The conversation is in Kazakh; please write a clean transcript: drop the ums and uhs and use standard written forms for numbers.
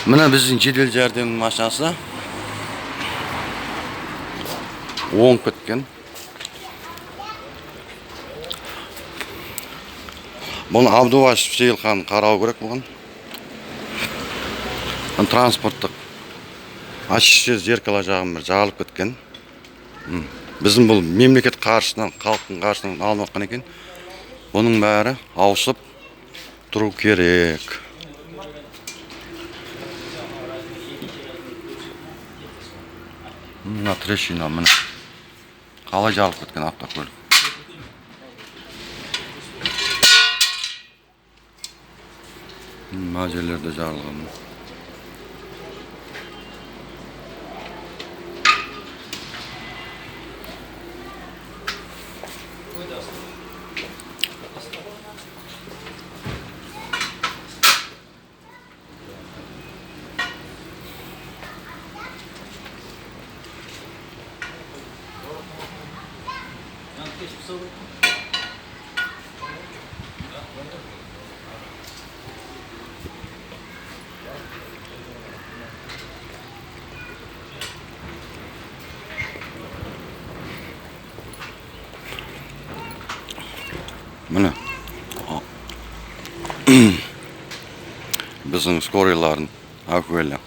Мына біздің жедел жәрдем машинасы оңып кеткен. Бұны Абдувашев Сейілхан қарау керек болған. Транспорттық ашық зеркало жағым жағылып кеткен. Біздің бұл мемлекет қаржысынан, халықтың қаржысынан алынып екен. Бұның бәрі ауысып тұру керек. Мына трещина, міне қалай жағылып кеткен автокөлік. Мына жерлерде жарылған. Міне біздің скорыйлардың әуелі